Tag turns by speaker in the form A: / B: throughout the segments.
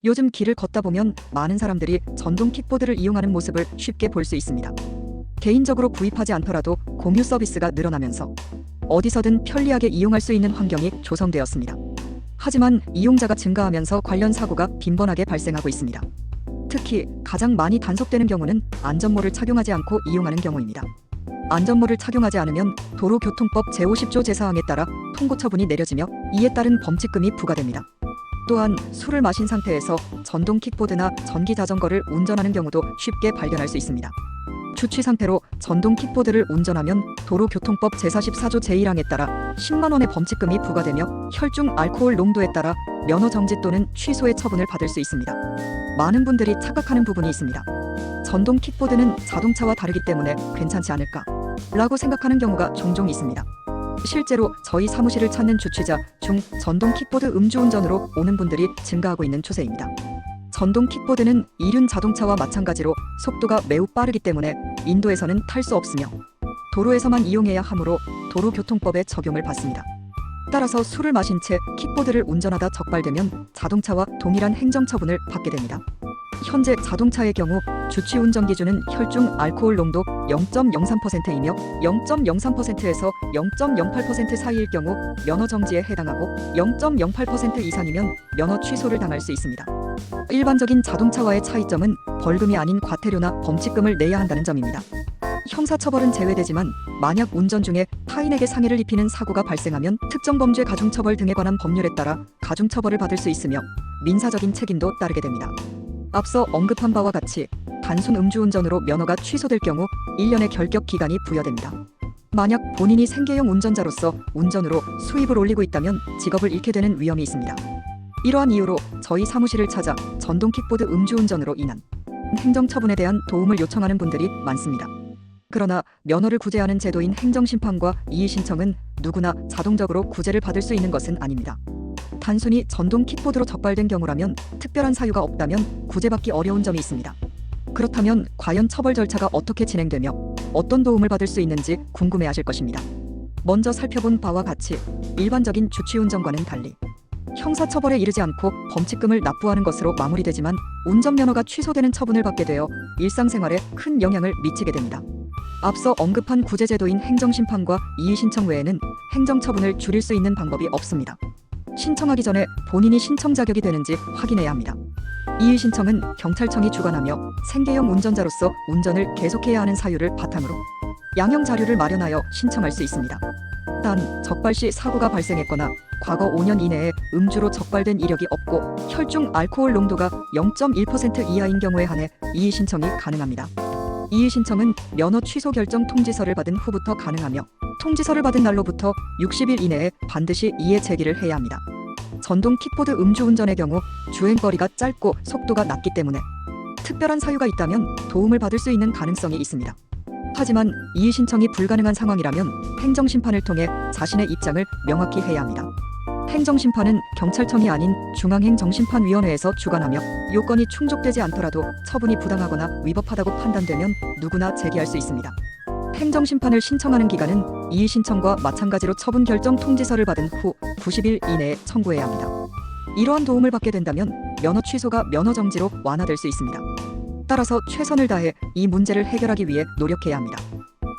A: 요즘 길을 걷다 보면 많은 사람들이 전동 킥보드를 이용하는 모습을 쉽게 볼 수 있습니다. 개인적으로 구입하지 않더라도 공유 서비스가 늘어나면서 어디서든 편리하게 이용할 수 있는 환경이 조성되었습니다. 하지만 이용자가 증가하면서 관련 사고가 빈번하게 발생하고 있습니다. 특히 가장 많이 단속되는 경우는 안전모를 착용하지 않고 이용하는 경우입니다. 안전모를 착용하지 않으면 도로교통법 제50조 제4항에 따라 통고 처분이 내려지며 이에 따른 범칙금이 부과됩니다. 또한 술을 마신 상태에서 전동 킥보드나 전기 자전거를 운전하는 경우도 쉽게 발견할 수 있습니다. 주취 상태로 전동 킥보드를 운전하면 도로교통법 제44조 제1항에 따라 10만 원의 범칙금이 부과되며 혈중 알코올 농도에 따라 면허 정지 또는 취소의 처분을 받을 수 있습니다. 많은 분들이 착각하는 부분이 있습니다. 전동 킥보드는 자동차와 다르기 때문에 괜찮지 않을까? 라고 생각하는 경우가 종종 있습니다. 실제로 저희 사무실을 찾는 주취자 중 전동 킥보드 음주운전으로 오는 분들이 증가하고 있는 추세입니다. 전동 킥보드는 이륜 자동차와 마찬가지로 속도가 매우 빠르기 때문에 인도에서는 탈 수 없으며 도로에서만 이용해야 하므로 도로교통법에 적용을 받습니다. 따라서 술을 마신 채 킥보드를 운전하다 적발되면 자동차와 동일한 행정처분을 받게 됩니다. 현재 자동차의 경우 주취 운전 기준은 혈중 알코올 농도 0.03%이며 0.03%에서 0.08% 사이일 경우 면허 정지에 해당하고 0.08% 이상이면 면허 취소를 당할 수 있습니다. 일반적인 자동차와의 차이점은 벌금이 아닌 과태료나 범칙금을 내야 한다는 점입니다. 형사처벌은 제외되지만 만약 운전 중에 타인에게 상해를 입히는 사고가 발생하면 특정범죄 가중처벌 등에 관한 법률에 따라 가중처벌을 받을 수 있으며 민사적인 책임도 따르게 됩니다. 앞서 언급한 바와 같이 단순 음주운전으로 면허가 취소될 경우 1년의 결격 기간이 부여됩니다. 만약 본인이 생계형 운전자로서 운전으로 수입을 올리고 있다면 직업을 잃게 되는 위험이 있습니다. 이러한 이유로 저희 사무실을 찾아 전동 킥보드 음주운전으로 인한 행정처분에 대한 도움을 요청하는 분들이 많습니다. 그러나 면허를 구제하는 제도인 행정심판과 이의신청은 누구나 자동적으로 구제를 받을 수 있는 것은 아닙니다. 단순히 전동 킥보드로 적발된 경우라면 특별한 사유가 없다면 구제받기 어려운 점이 있습니다. 그렇다면 과연 처벌 절차가 어떻게 진행되며 어떤 도움을 받을 수 있는지 궁금해하실 것입니다. 먼저 살펴본 바와 같이 일반적인 주취운전과는 달리 형사처벌에 이르지 않고 범칙금을 납부하는 것으로 마무리되지만 운전면허가 취소되는 처분을 받게 되어 일상생활에 큰 영향을 미치게 됩니다. 앞서 언급한 구제제도인 행정심판과 이의신청 외에는 행정처분을 줄일 수 있는 방법이 없습니다. 신청하기 전에 본인이 신청 자격이 되는지 확인해야 합니다. 이의신청은 경찰청이 주관하며 생계형 운전자로서 운전을 계속해야 하는 사유를 바탕으로 양형 자료를 마련하여 신청할 수 있습니다. 단, 적발 시 사고가 발생했거나 과거 5년 이내에 음주로 적발된 이력이 없고 혈중 알코올 농도가 0.1% 이하인 경우에 한해 이의신청이 가능합니다. 이의신청은 면허 취소 결정 통지서를 받은 후부터 가능하며 통지서를 받은 날로부터 60일 이내에 반드시 이의 제기를 해야 합니다. 전동 킥보드 음주운전의 경우 주행거리가 짧고 속도가 낮기 때문에 특별한 사유가 있다면 도움을 받을 수 있는 가능성이 있습니다. 하지만 이의신청이 불가능한 상황이라면 행정심판을 통해 자신의 입장을 명확히 해야 합니다. 행정심판은 경찰청이 아닌 중앙행정심판위원회에서 주관하며 요건이 충족되지 않더라도 처분이 부당하거나 위법하다고 판단되면 누구나 제기할 수 있습니다. 행정심판을 신청하는 기간은 이의신청과 마찬가지로 처분 결정 통지서를 받은 후 90일 이내에 청구해야 합니다. 이러한 도움을 받게 된다면 면허 취소가 면허 정지로 완화될 수 있습니다. 따라서 최선을 다해 이 문제를 해결하기 위해 노력해야 합니다.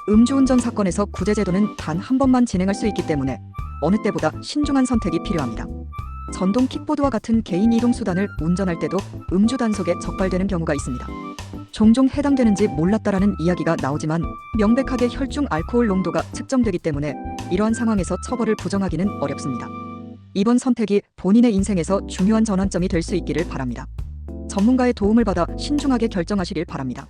A: 음주운전 사건에서 구제제도는 단 한 번만 진행할 수 있기 때문에 어느 때보다 신중한 선택이 필요합니다. 전동 킥보드와 같은 개인 이동수단을 운전할 때도 음주 단속에 적발되는 경우가 있습니다. 종종 해당되는지 몰랐다라는 이야기가 나오지만 명백하게 혈중 알코올 농도가 측정되기 때문에 이러한 상황에서 처벌을 부정하기는 어렵습니다. 이번 선택이 본인의 인생에서 중요한 전환점이 될 수 있기를 바랍니다. 전문가의 도움을 받아 신중하게 결정하시길 바랍니다.